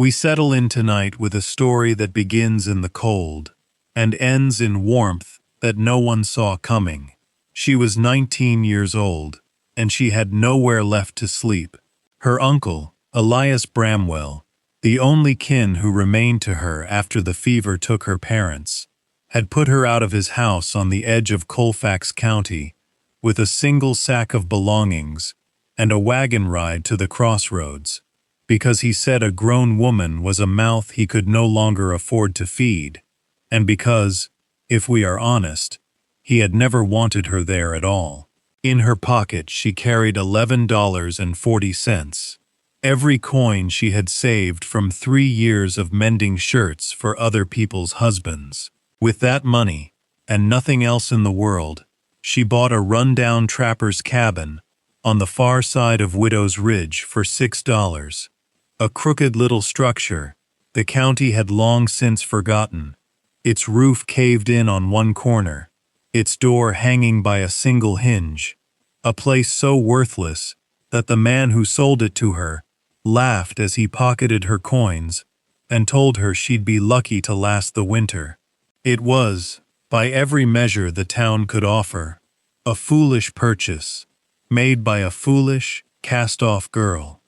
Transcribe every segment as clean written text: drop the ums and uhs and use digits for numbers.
We settle in tonight with a story that begins in the cold and ends in warmth that no one saw coming. She was 19 years old, and she had nowhere left to sleep. Her uncle, Elias Bramwell, the only kin who remained to her after the fever took her parents, had put her out of his house on the edge of Colfax County with a single sack of belongings and a wagon ride to the crossroads, because he said a grown woman was a mouth he could no longer afford to feed, and because, if we are honest, he had never wanted her there at all. In her pocket she carried $11.40, every coin she had saved from 3 years of mending shirts for other people's husbands. With that money, and nothing else in the world, she bought a run-down trapper's cabin on the far side of Widow's Ridge for $6. A crooked little structure the county had long since forgotten, its roof caved in on one corner, its door hanging by a single hinge, a place so worthless that the man who sold it to her laughed as he pocketed her coins and told her she'd be lucky to last the winter. It was, by every measure the town could offer, a foolish purchase, made by a foolish, cast-off girl.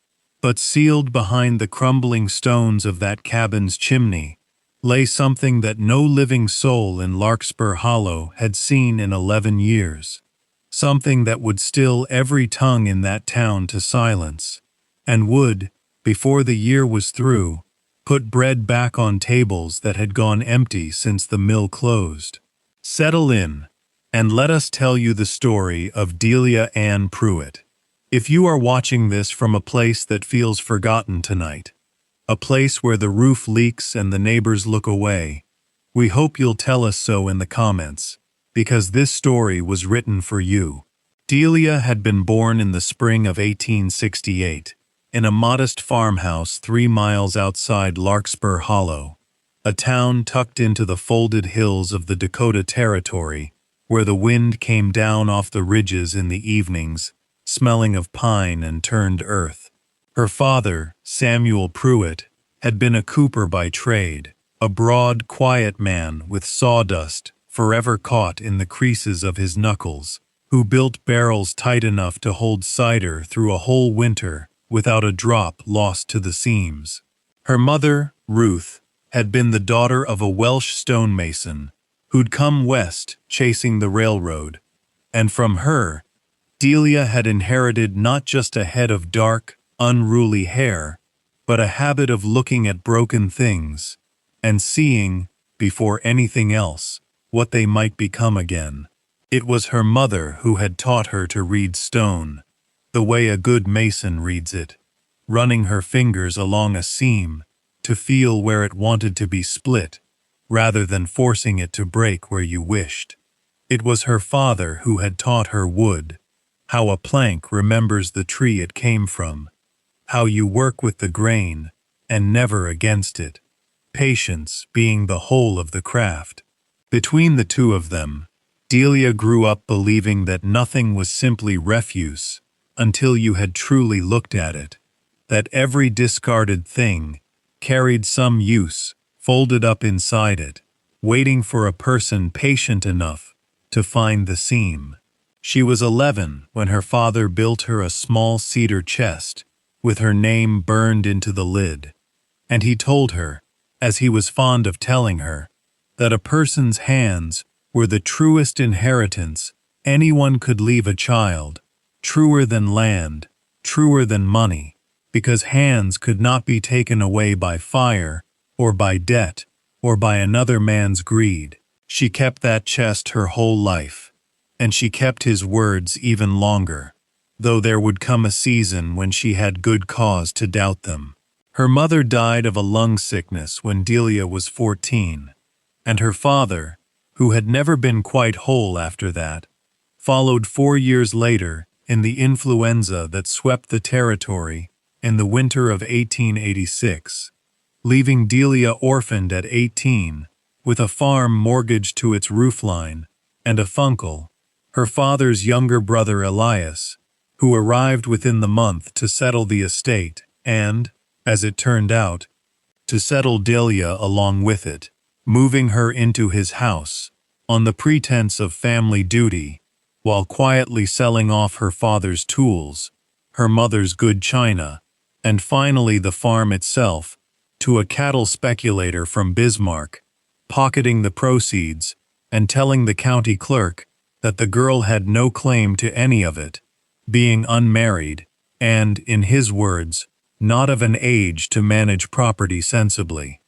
But sealed behind the crumbling stones of that cabin's chimney lay something that no living soul in Larkspur Hollow had seen in 11 years, something that would still every tongue in that town to silence, and would, before the year was through, put bread back on tables that had gone empty since the mill closed. Settle in, and let us tell you the story of Delia Ann Pruitt. If you are watching this from a place that feels forgotten tonight, a place where the roof leaks and the neighbors look away, we hope you'll tell us so in the comments, because this story was written for you. Delia had been born in the spring of 1868, in a modest farmhouse 3 miles outside Larkspur Hollow, a town tucked into the folded hills of the Dakota Territory, where the wind came down off the ridges in the evenings, smelling of pine and turned earth. Her father, Samuel Pruitt, had been a cooper by trade, a broad, quiet man with sawdust forever caught in the creases of his knuckles, who built barrels tight enough to hold cider through a whole winter without a drop lost to the seams. Her mother, Ruth, had been the daughter of a Welsh stonemason who'd come west chasing the railroad, and from her, Delia had inherited not just a head of dark, unruly hair, but a habit of looking at broken things and seeing, before anything else, what they might become again. It was her mother who had taught her to read stone, the way a good mason reads it, running her fingers along a seam to feel where it wanted to be split, rather than forcing it to break where you wished. It was her father who had taught her wood, how a plank remembers the tree it came from, how you work with the grain and never against it, patience being the whole of the craft. Between the two of them, Delia grew up believing that nothing was simply refuse until you had truly looked at it, that every discarded thing carried some use folded up inside it, waiting for a person patient enough to find the seam. She was 11 when her father built her a small cedar chest with her name burned into the lid, and he told her, as he was fond of telling her, that a person's hands were the truest inheritance anyone could leave a child, truer than land, truer than money, because hands could not be taken away by fire, or by debt, or by another man's greed. She kept that chest her whole life, and she kept his words even longer, though there would come a season when she had good cause to doubt them. Her mother died of a lung sickness when Delia was 14, and her father, who had never been quite whole after that, followed 4 years later in the influenza that swept the territory in the winter of 1886, leaving Delia orphaned at 18, with a farm mortgaged to its roofline, and a funkle, her father's younger brother Elias, who arrived within the month to settle the estate and, as it turned out, to settle Delia along with it, moving her into his house, on the pretense of family duty, while quietly selling off her father's tools, her mother's good china, and finally the farm itself, to a cattle speculator from Bismarck, pocketing the proceeds and telling the county clerk that the girl had no claim to any of it, being unmarried and, in his words, not of an age to manage property sensibly.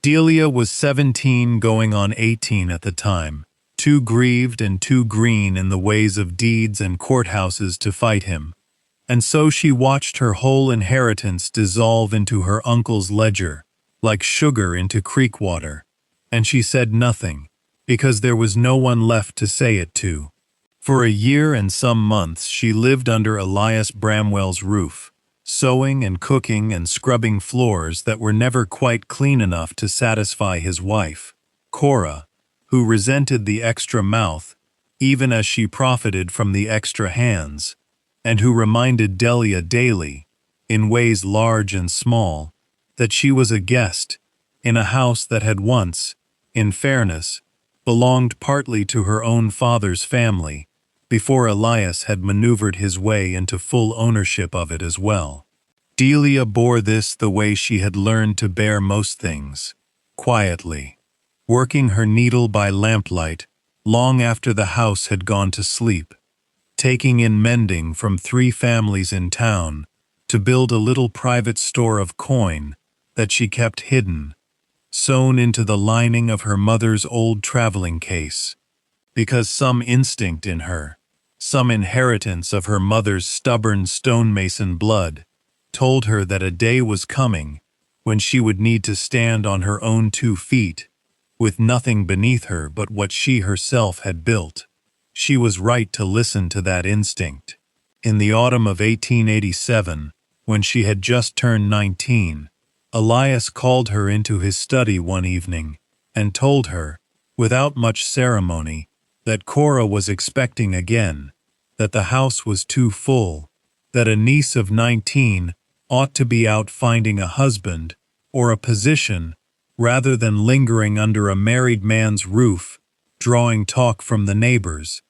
Delia was 17 going on 18 at the time, too grieved and too green in the ways of deeds and courthouses to fight him, and so she watched her whole inheritance dissolve into her uncle's ledger, like sugar into creek water, and she said nothing, because there was no one left to say it to. For a year and some months she lived under Elias Bramwell's roof, sewing and cooking and scrubbing floors that were never quite clean enough to satisfy his wife, Cora, who resented the extra mouth, even as she profited from the extra hands, and who reminded Delia daily, in ways large and small, that she was a guest in a house that had once, in fairness, belonged partly to her own father's family, before Elias had maneuvered his way into full ownership of it as well. Delia bore this the way she had learned to bear most things, quietly, working her needle by lamplight long after the house had gone to sleep, taking in mending from 3 families in town to build a little private store of coin that she kept hidden, sewn into the lining of her mother's old traveling case, because some instinct in her, some inheritance of her mother's stubborn stonemason blood, told her that a day was coming when she would need to stand on her own 2 feet, with nothing beneath her but what she herself had built. She was right to listen to that instinct. In the autumn of 1887, when she had just turned 19, Elias called her into his study one evening and told her, without much ceremony, that Cora was expecting again, that the house was too full, that a niece of 19 ought to be out finding a husband or a position rather than lingering under a married man's roof, drawing talk from the neighbors,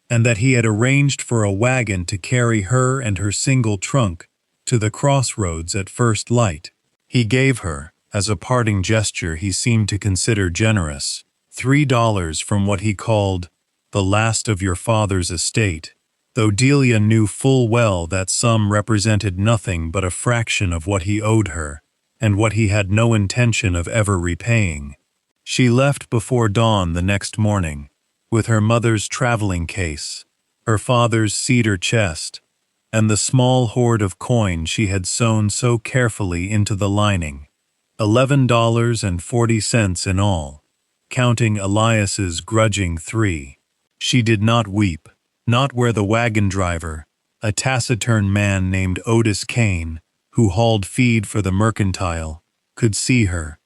and that he had arranged for a wagon to carry her and her single trunk to the crossroads at first light. He gave her, as a parting gesture he seemed to consider generous, $3 from what he called the last of your father's estate, though Delia knew full well that sum represented nothing but a fraction of what he owed her, and what he had no intention of ever repaying. She left before dawn the next morning, with her mother's traveling case, her father's cedar chest, and the small hoard of coin she had sewn so carefully into the lining, $11.40 in all, counting Elias's grudging 3. She did not weep, not where the wagon driver, a taciturn man named Otis Kane, who hauled feed for the mercantile, could see her,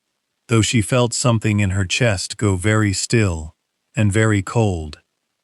though she felt something in her chest go very still and very cold,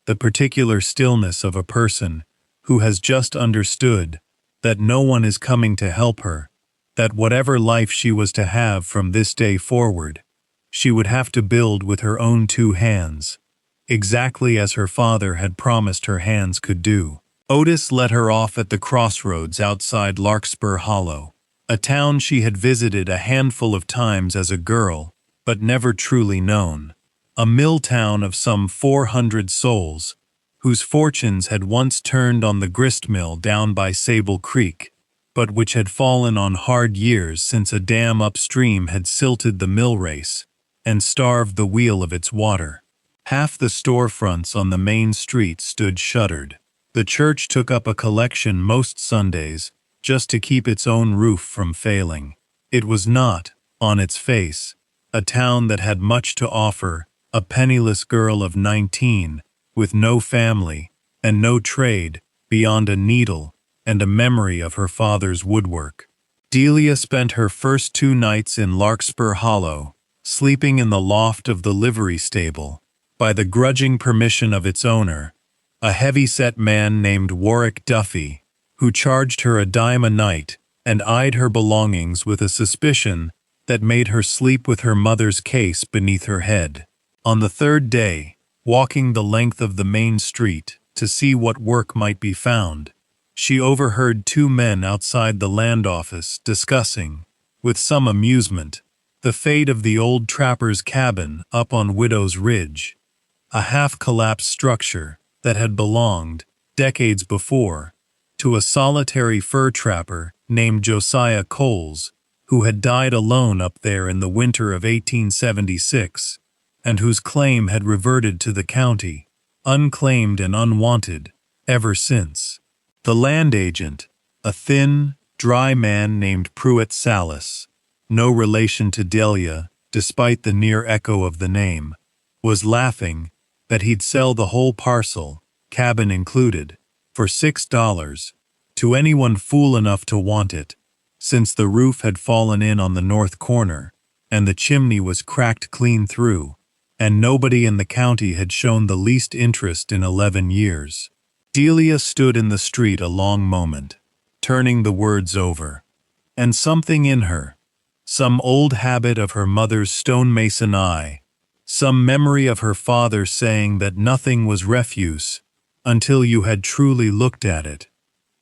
the particular stillness of a person who has just understood that no one is coming to help her, that whatever life she was to have from this day forward, she would have to build with her own 2 hands, exactly as her father had promised her hands could do. Otis let her off at the crossroads outside Larkspur Hollow, a town she had visited a handful of times as a girl, but never truly known, a mill town of some 400 souls, whose fortunes had once turned on the grist mill down by Sable Creek, but which had fallen on hard years since a dam upstream had silted the mill race and starved the wheel of its water. Half the storefronts on the main street stood shuttered. The church took up a collection most Sundays just to keep its own roof from failing. It was not, on its face, a town that had much to offer a penniless girl of 19 with no family and no trade beyond a needle and a memory of her father's woodwork. Delia spent her first 2 nights in Larkspur Hollow, sleeping in the loft of the livery stable, by the grudging permission of its owner, a heavy-set man named Warwick Duffy, who charged her $10 a night and eyed her belongings with a suspicion that made her sleep with her mother's case beneath her head. On the third day, walking the length of the main street to see what work might be found, she overheard two men outside the land office discussing, with some amusement, the fate of the old trapper's cabin up on Widow's Ridge, a half-collapsed structure that had belonged, decades before, to a solitary fur trapper named Josiah Coles, who had died alone up there in the winter of 1876, and whose claim had reverted to the county, unclaimed and unwanted, ever since. The land agent, a thin, dry man named Pruitt Salis, no relation to Delia, despite the near echo of the name, was laughing that he'd sell the whole parcel, cabin included, for $6, to anyone fool enough to want it, since the roof had fallen in on the north corner, and the chimney was cracked clean through, and nobody in the county had shown the least interest in 11 years. Delia stood in the street a long moment, turning the words over, and something in her, some old habit of her mother's stonemason eye, some memory of her father saying that nothing was refuse until you had truly looked at it,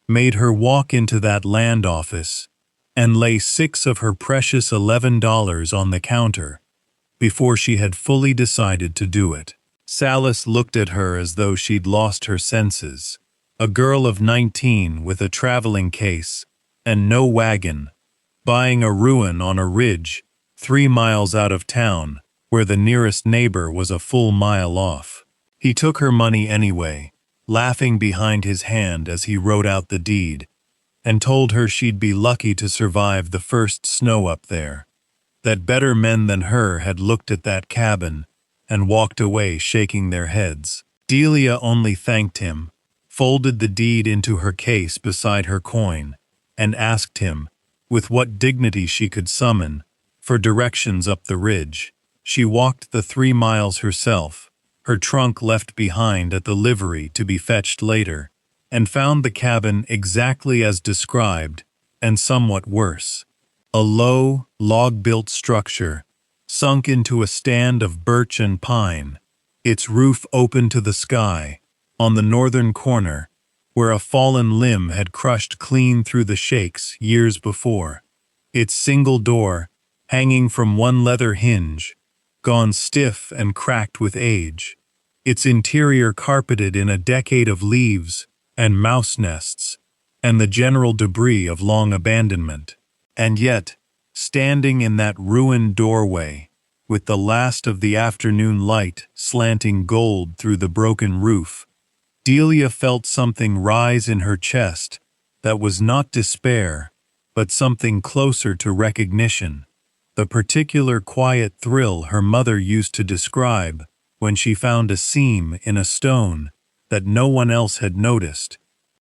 made her walk into that land office and lay 6 of her precious $11 on the counter before she had fully decided to do it. Salis looked at her as though she'd lost her senses, a girl of 19 with a traveling case and no wagon, buying a ruin on a ridge 3 miles out of town where the nearest neighbor was a full mile off. He took her money anyway, laughing behind his hand as he wrote out the deed, and told her she'd be lucky to survive the first snow up there, that better men than her had looked at that cabin and walked away shaking their heads. Delia only thanked him, folded the deed into her case beside her coin, and asked him, with what dignity she could summon, for directions up the ridge. She walked the 3 miles herself, her trunk left behind at the livery to be fetched later, and found the cabin exactly as described, and somewhat worse. A low, log-built structure, sunk into a stand of birch and pine, its roof open to the sky, on the northern corner, where a fallen limb had crushed clean through the shakes years before, its single door, hanging from one leather hinge, gone stiff and cracked with age, its interior carpeted in a decade of leaves and mouse nests, and the general debris of long abandonment. And yet, standing in that ruined doorway, with the last of the afternoon light slanting gold through the broken roof, Delia felt something rise in her chest that was not despair, but something closer to recognition, the particular quiet thrill her mother used to describe when she found a seam in a stone that no one else had noticed,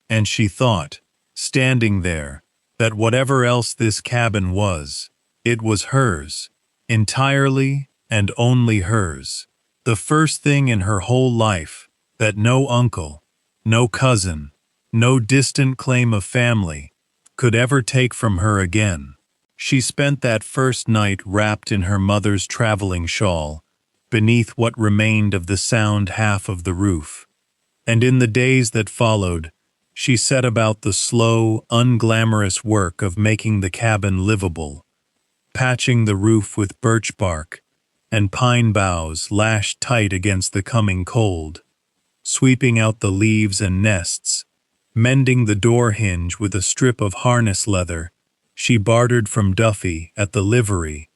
and she thought, standing there, that whatever else this cabin was, it was hers, entirely and only hers, the first thing in her whole life that no uncle, no cousin, no distant claim of family could ever take from her again. She spent that first night wrapped in her mother's traveling shawl, beneath what remained of the sound half of the roof, and in the days that followed, she set about the slow, unglamorous work of making the cabin livable, patching the roof with birch bark and pine boughs lashed tight against the coming cold, sweeping out the leaves and nests, mending the door hinge with a strip of harness leather she bartered from Duffy at the livery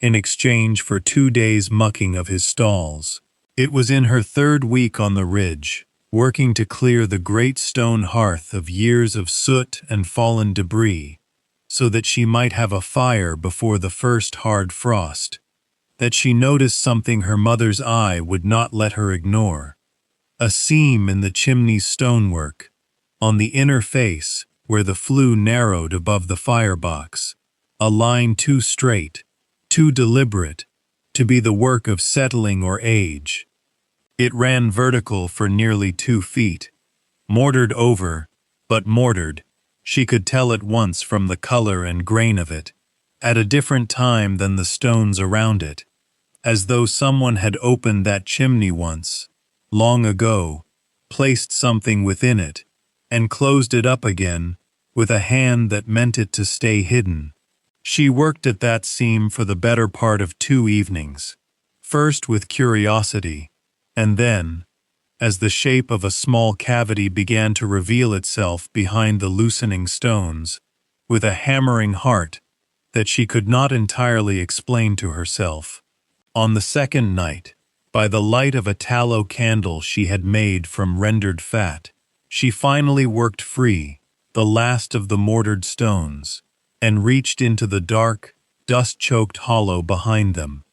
in exchange for 2 days' mucking of his stalls. It was in her 3rd week on the ridge, working to clear the great stone hearth of years of soot and fallen debris, so that she might have a fire before the first hard frost, that she noticed something her mother's eye would not let her ignore. A seam in the chimney's stonework, on the inner face where the flue narrowed above the firebox, a line too straight, too deliberate, to be the work of settling or age. It ran vertical for nearly 2 feet, mortared over, but mortared, she could tell at once from the color and grain of it, at a different time than the stones around it, as though someone had opened that chimney once, long ago, placed something within it, and closed it up again with a hand that meant it to stay hidden. She worked at that seam for the better part of 2 evenings, first with curiosity, and then, as the shape of a small cavity began to reveal itself behind the loosening stones, with a hammering heart that she could not entirely explain to herself. On the second night, by the light of a tallow candle she had made from rendered fat, she finally worked free the last of the mortared stones, and reached into the dark, dust-choked hollow behind them,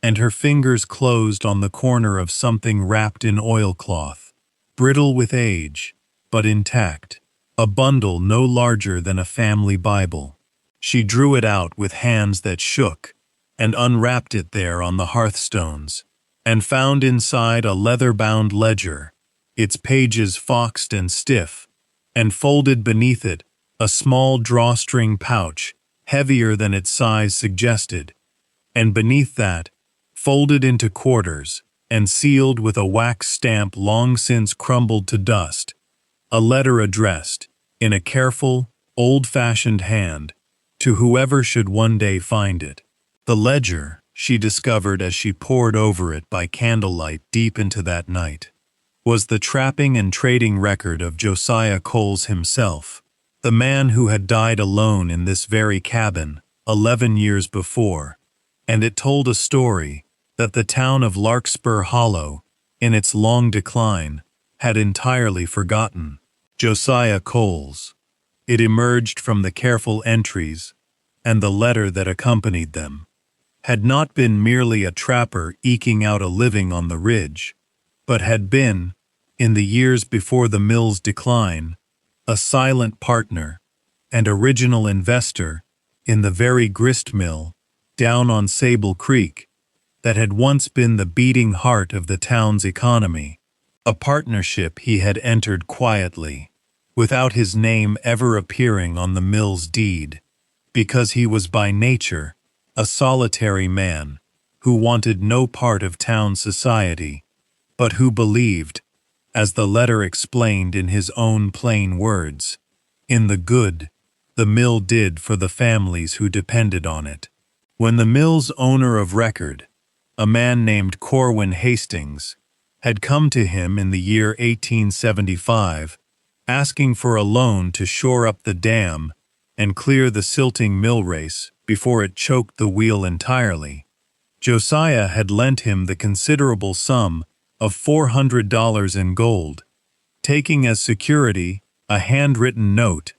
and her fingers closed on the corner of something wrapped in oilcloth, brittle with age, but intact, a bundle no larger than a family Bible. She drew it out with hands that shook, and unwrapped it there on the hearthstones, and found inside a leather-bound ledger, its pages foxed and stiff, and folded beneath it a small drawstring pouch, heavier than its size suggested, and beneath that, folded into quarters, and sealed with a wax stamp long since crumbled to dust, a letter addressed, in a careful, old-fashioned hand, to whoever should one day find it. The ledger, she discovered as she pored over it by candlelight deep into that night, was the trapping and trading record of Josiah Coles himself, the man who had died alone in this very cabin 11 years before, and it told a story that the town of Larkspur Hollow, in its long decline, had entirely forgotten. Josiah Coles. It emerged from the careful entries, and the letter that accompanied them, had not been merely a trapper eking out a living on the ridge, but had been, in the years before the mill's decline, a silent partner and original investor in the very grist mill down on Sable Creek that had once been the beating heart of the town's economy, a partnership he had entered quietly, without his name ever appearing on the mill's deed, because he was by nature a solitary man who wanted no part of town society, but who believed, as the letter explained in his own plain words, in the good the mill did for the families who depended on it. When the mill's owner of record, a man named Corwin Hastings, had come to him in the year 1875, asking for a loan to shore up the dam and clear the silting mill race before it choked the wheel entirely, Josiah had lent him the considerable sum of $400 in gold, taking as security a handwritten note,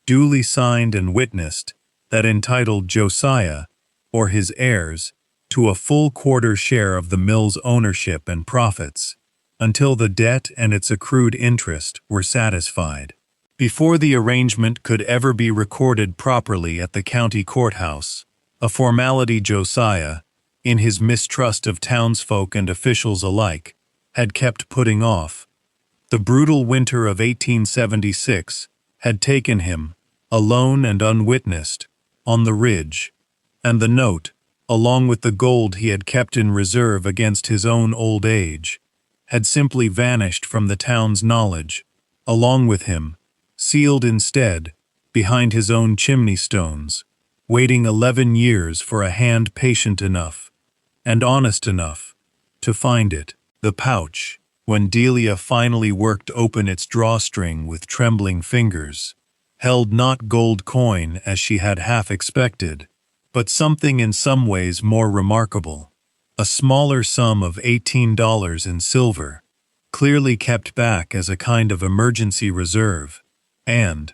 duly signed and witnessed, that entitled Josiah, or his heirs, to a full quarter share of the mill's ownership and profits, until the debt and its accrued interest were satisfied. Before the arrangement could ever be recorded properly at the county courthouse, a formality Josiah, in his mistrust of townsfolk and officials alike, had kept putting off, the brutal winter of 1876 had taken him, alone and unwitnessed, on the ridge, and the note, along with the gold he had kept in reserve against his own old age, had simply vanished from the town's knowledge, along with him, sealed instead, behind his own chimney stones, waiting 11 years for a hand patient enough, and honest enough, to find it. The pouch, when Delia finally worked open its drawstring with trembling fingers, held not gold coin as she had half expected, but something in some ways more remarkable, a smaller sum of $18 in silver, clearly kept back as a kind of emergency reserve, and,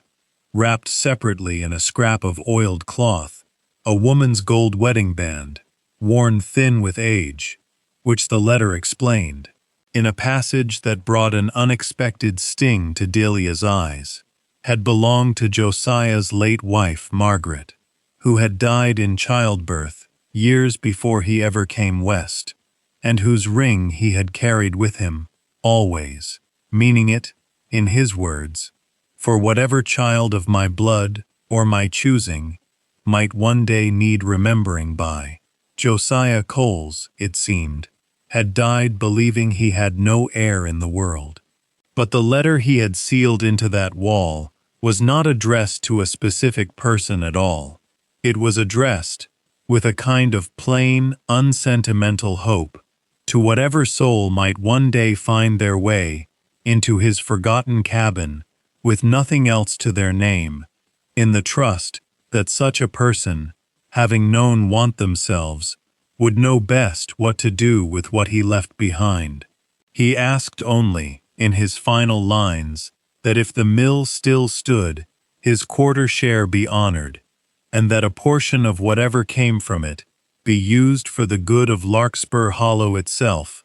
wrapped separately in a scrap of oiled cloth, a woman's gold wedding band, worn thin with age, which the letter explained, in a passage that brought an unexpected sting to Delia's eyes, had belonged to Josiah's late wife, Margaret, who had died in childbirth years before he ever came west, and whose ring he had carried with him, always, meaning it, in his words, for whatever child of my blood or my choosing might one day need remembering by. Josiah Coles, it seemed, had died believing he had no heir in the world. But the letter he had sealed into that wall was not addressed to a specific person at all. It was addressed, with a kind of plain, unsentimental hope, to whatever soul might one day find their way into his forgotten cabin with nothing else to their name, in the trust that such a person, having known want themselves, would know best what to do with what he left behind. He asked only, in his final lines, that if the mill still stood, his quarter share be honored, and that a portion of whatever came from it be used for the good of Larkspur Hollow itself,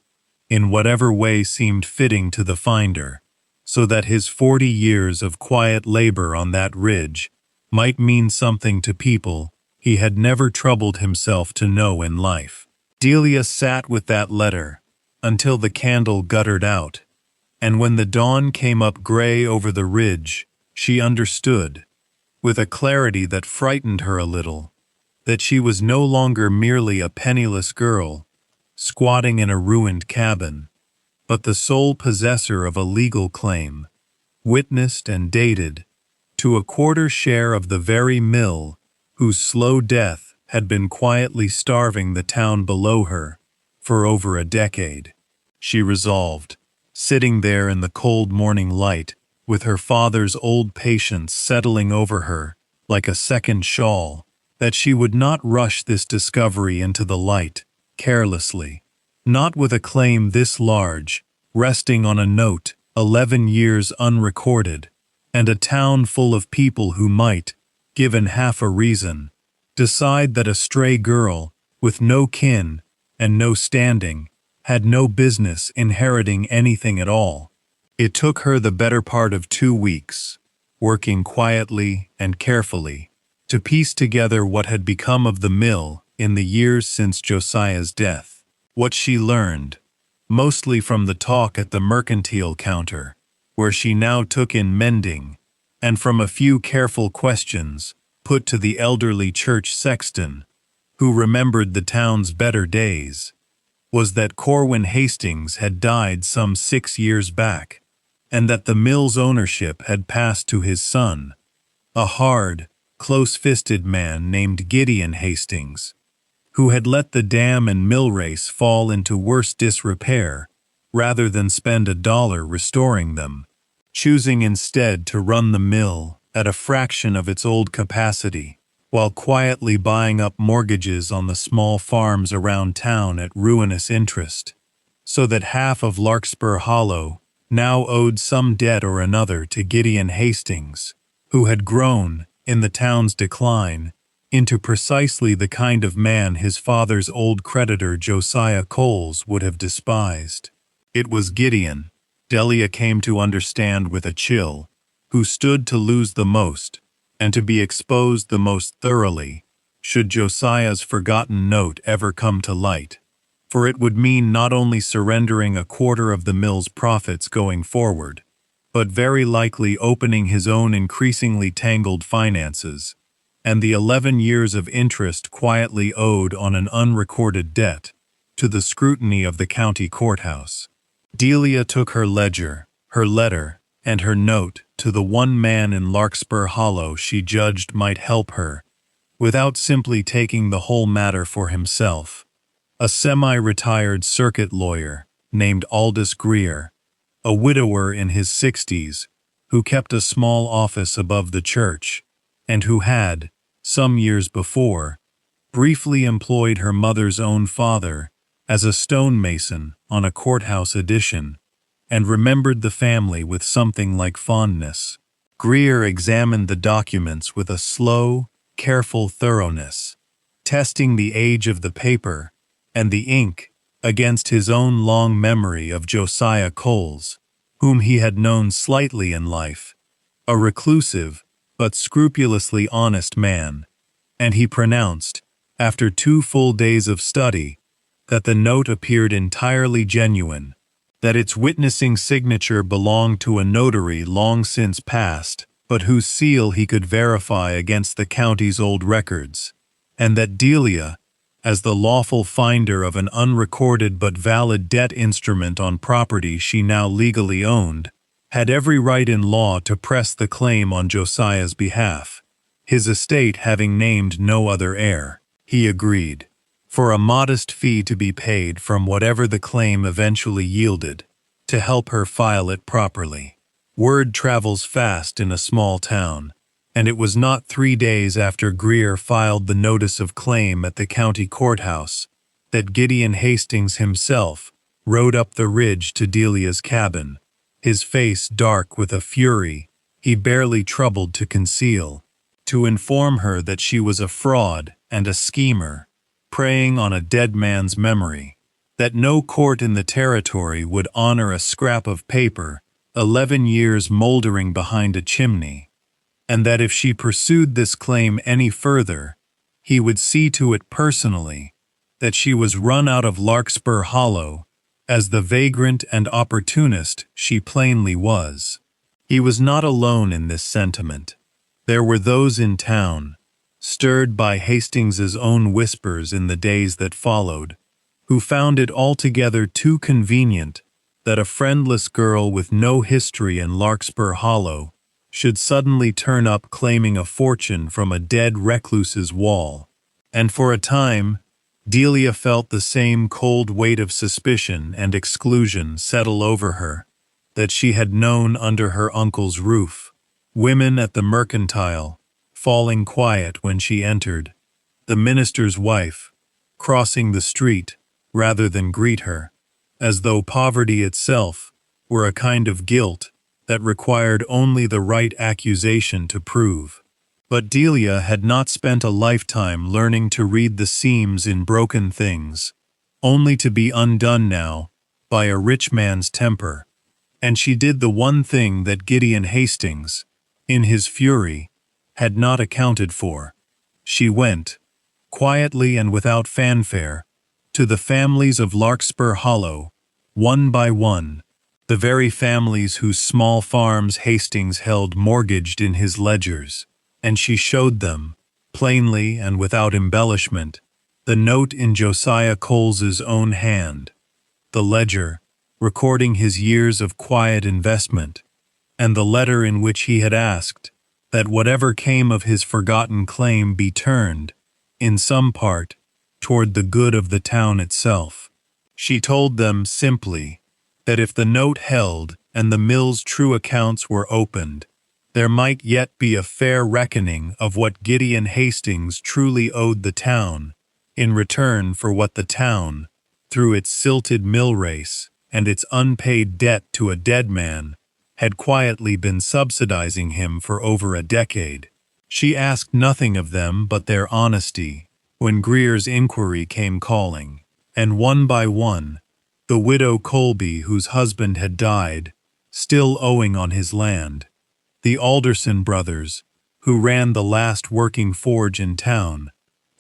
in whatever way seemed fitting to the finder, so that his 40 years of quiet labor on that ridge might mean something to people he had never troubled himself to know in life. Delia sat with that letter until the candle guttered out, and when the dawn came up gray over the ridge, she understood, with a clarity that frightened her a little, that she was no longer merely a penniless girl, squatting in a ruined cabin, but the sole possessor of a legal claim, witnessed and dated, to a quarter share of the very mill whose slow death had been quietly starving the town below her for over a decade. She resolved, sitting there in the cold morning light, with her father's old patience settling over her like a second shawl, that she would not rush this discovery into the light, carelessly, not with a claim this large, resting on a note 11 years unrecorded, and a town full of people who might, given half a reason, decide that a stray girl, with no kin and no standing, had no business inheriting anything at all. It took her the better part of 2 weeks, working quietly and carefully, to piece together what had become of the mill in the years since Josiah's death. What she learned, mostly from the talk at the mercantile counter, where she now took in mending, and from a few careful questions put to the elderly church sexton, who remembered the town's better days, was that Corwin Hastings had died some 6 years back, and that the mill's ownership had passed to his son, a hard, close-fisted man named Gideon Hastings, who had let the dam and mill race fall into worse disrepair rather than spend $1 restoring them, choosing instead to run the mill at a fraction of its old capacity, while quietly buying up mortgages on the small farms around town at ruinous interest, so that half of Larkspur Hollow now owed some debt or another to Gideon Hastings, who had grown, in the town's decline, into precisely the kind of man his father's old creditor Josiah Coles would have despised. It was Gideon, Delia came to understand with a chill, who stood to lose the most, and to be exposed the most thoroughly, should Josiah's forgotten note ever come to light, for it would mean not only surrendering a quarter of the mill's profits going forward, but very likely opening his own increasingly tangled finances, and the 11 years of interest quietly owed on an unrecorded debt, to the scrutiny of the county courthouse. Delia took her ledger, her letter, and her note to the one man in Larkspur Hollow she judged might help her, without simply taking the whole matter for himself, a semi-retired circuit lawyer named Aldous Greer, a widower in his 60s, who kept a small office above the church, and who had, some years before, briefly employed her mother's own father as a stonemason on a courthouse addition, and remembered the family with something like fondness. Greer examined the documents with a slow, careful thoroughness, testing the age of the paper and the ink against his own long memory of Josiah Coles, whom he had known slightly in life, a reclusive but scrupulously honest man, and he pronounced, after 2 full days of study, that the note appeared entirely genuine, that its witnessing signature belonged to a notary long since passed, but whose seal he could verify against the county's old records, and that Delia, as the lawful finder of an unrecorded but valid debt instrument on property she now legally owned, had every right in law to press the claim on Josiah's behalf, his estate having named no other heir. He agreed, for a modest fee to be paid from whatever the claim eventually yielded, to help her file it properly. Word travels fast in a small town, and it was not 3 days after Greer filed the notice of claim at the county courthouse that Gideon Hastings himself rode up the ridge to Delia's cabin, his face dark with a fury he barely troubled to conceal, to inform her that she was a fraud and a schemer, preying on a dead man's memory, that no court in the territory would honor a scrap of paper 11 years moldering behind a chimney, and that if she pursued this claim any further, he would see to it personally that she was run out of Larkspur Hollow as the vagrant and opportunist she plainly was. He was not alone in this sentiment. There were those in town, stirred by Hastings's own whispers in the days that followed, who found it altogether too convenient that a friendless girl with no history in Larkspur Hollow should suddenly turn up claiming a fortune from a dead recluse's wall. And for a time, Delia felt the same cold weight of suspicion and exclusion settle over her that she had known under her uncle's roof. Women at the mercantile, falling quiet when she entered, the minister's wife, crossing the street rather than greet her, as though poverty itself were a kind of guilt that required only the right accusation to prove. But Delia had not spent a lifetime learning to read the seams in broken things, only to be undone now by a rich man's temper, and she did the one thing that Gideon Hastings, in his fury, had not accounted for. She went, quietly and without fanfare, to the families of Larkspur Hollow, one by one, the very families whose small farms Hastings held mortgaged in his ledgers, and she showed them, plainly and without embellishment, the note in Josiah Coles's own hand, the ledger recording his years of quiet investment, and the letter in which he had asked that whatever came of his forgotten claim be turned, in some part, toward the good of the town itself. She told them simply that if the note held and the mill's true accounts were opened, there might yet be a fair reckoning of what Gideon Hastings truly owed the town in return for what the town, through its silted mill race and its unpaid debt to a dead man, had quietly been subsidizing him for over a decade. She asked nothing of them but their honesty when Greer's inquiry came calling, and one by one, the widow Colby whose husband had died, still owing on his land, the Alderson brothers, who ran the last working forge in town,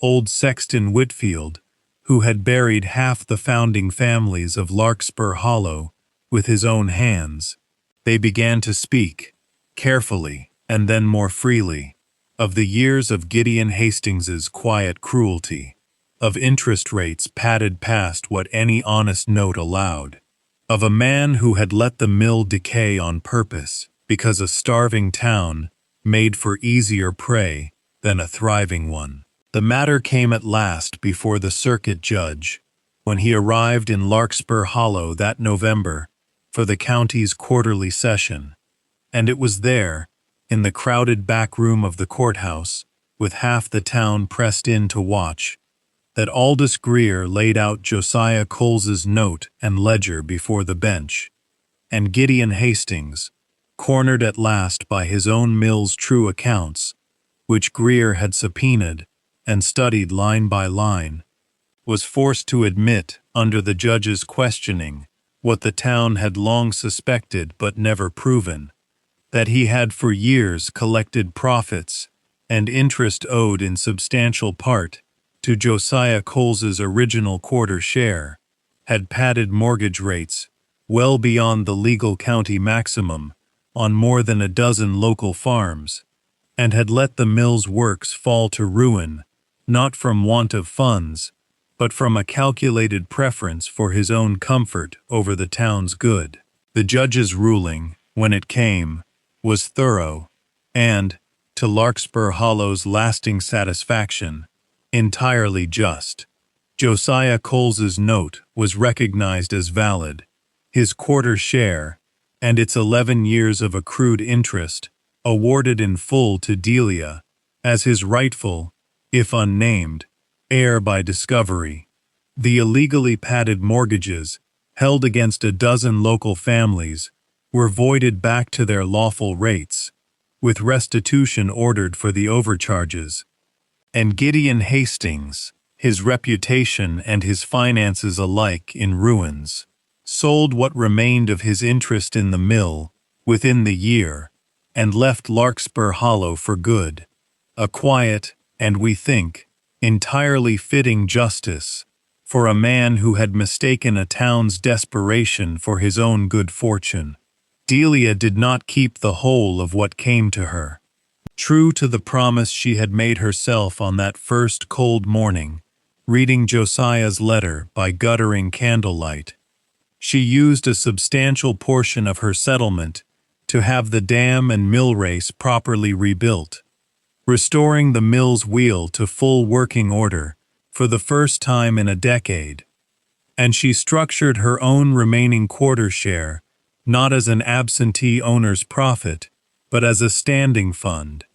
old Sexton Whitfield, who had buried half the founding families of Larkspur Hollow with his own hands. They began to speak, carefully and then more freely, of the years of Gideon Hastings's quiet cruelty, of interest rates padded past what any honest note allowed, of a man who had let the mill decay on purpose because a starving town made for easier prey than a thriving one. The matter came at last before the circuit judge, when he arrived in Larkspur Hollow that November for the county's quarterly session, and it was there, in the crowded back room of the courthouse, with half the town pressed in to watch, that Aldous Greer laid out Josiah Coles's note and ledger before the bench, and Gideon Hastings, cornered at last by his own mill's true accounts, which Greer had subpoenaed and studied line by line, was forced to admit, under the judge's questioning, what the town had long suspected but never proven, that he had for years collected profits and interest owed in substantial part to Josiah Coles's original quarter share, had padded mortgage rates well beyond the legal county maximum on more than a dozen local farms, and had let the mill's works fall to ruin, not from want of funds, but from a calculated preference for his own comfort over the town's good. The judge's ruling, when it came, was thorough, and, to Larkspur Hollow's lasting satisfaction, entirely just. Josiah Coles's note was recognized as valid, his quarter share, and its 11 years of accrued interest, awarded in full to Delia, as his rightful, if unnamed, heir by discovery. The illegally padded mortgages, held against a dozen local families, were voided back to their lawful rates, with restitution ordered for the overcharges. And Gideon Hastings, his reputation and his finances alike in ruins, sold what remained of his interest in the mill within the year, and left Larkspur Hollow for good, a quiet, and we think, entirely fitting justice for a man who had mistaken a town's desperation for his own good fortune. Delia did not keep the whole of what came to her. True to the promise she had made herself on that first cold morning, reading Josiah's letter by guttering candlelight, she used a substantial portion of her settlement to have the dam and mill race properly rebuilt, restoring the mill's wheel to full working order for the first time in a decade, and she structured her own remaining quarter share not as an absentee owner's profit, but as a standing fund,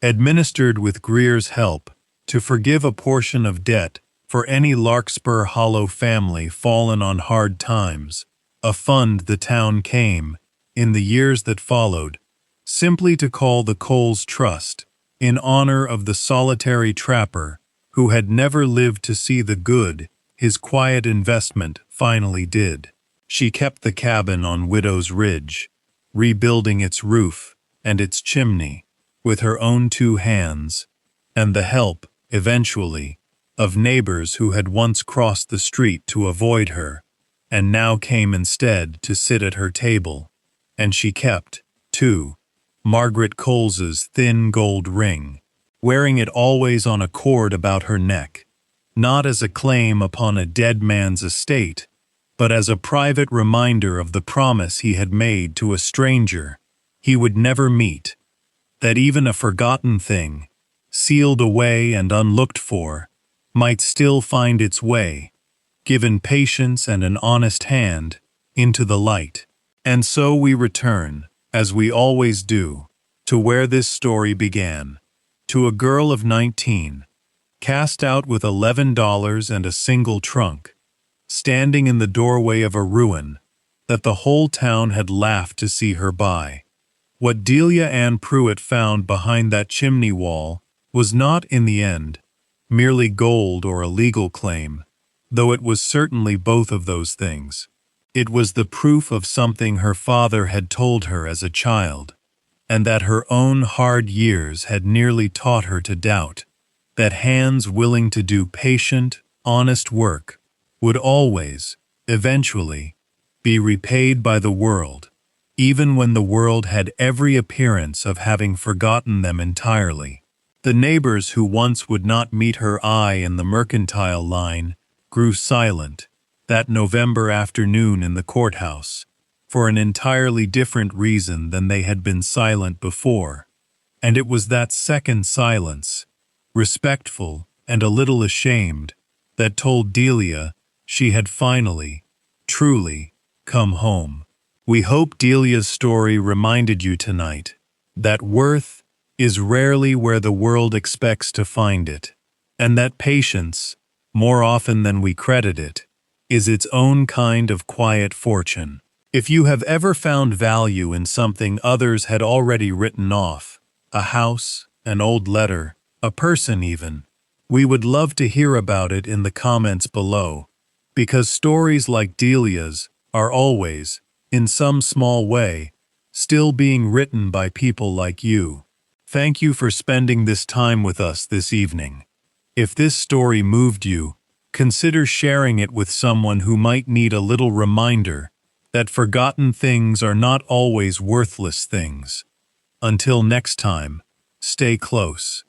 administered with Greer's help, to forgive a portion of debt for any Larkspur Hollow family fallen on hard times. A fund the town came, in the years that followed, simply to call the Coles Trust, in honor of the solitary trapper who had never lived to see the good his quiet investment finally did. She kept the cabin on Widow's Ridge, rebuilding its roof and its chimney with her own 2 hands, and the help, eventually, of neighbors who had once crossed the street to avoid her, and now came instead to sit at her table. And she kept, too, Margaret Coles's thin gold ring, wearing it always on a cord about her neck, not as a claim upon a dead man's estate, but as a private reminder of the promise he had made to a stranger he would never meet, that even a forgotten thing, sealed away and unlooked for, might still find its way, given patience and an honest hand, into the light. And so we return, as we always do, to where this story began, to a girl of 19, cast out with $11 and a single trunk, standing in the doorway of a ruin that the whole town had laughed to see her buy. What Delia Ann Pruitt found behind that chimney wall was not, in the end, merely gold or a legal claim, though it was certainly both of those things. It was the proof of something her father had told her as a child, and that her own hard years had nearly taught her to doubt, that hands willing to do patient, honest work would always, eventually, be repaid by the world, even when the world had every appearance of having forgotten them entirely. The neighbors who once would not meet her eye in the mercantile line grew silent that November afternoon in the courthouse, for an entirely different reason than they had been silent before, and it was that second silence, respectful and a little ashamed, that told Delia she had finally, truly, come home. We hope Delia's story reminded you tonight that worth is rarely where the world expects to find it, and that patience, more often than we credit it, is its own kind of quiet fortune. If you have ever found value in something others had already written off, a house, an old letter, a person even, we would love to hear about it in the comments below, because stories like Delia's are always, in some small way, still being written by people like you. Thank you for spending this time with us this evening. If this story moved you, consider sharing it with someone who might need a little reminder that forgotten things are not always worthless things. Until next time, stay close.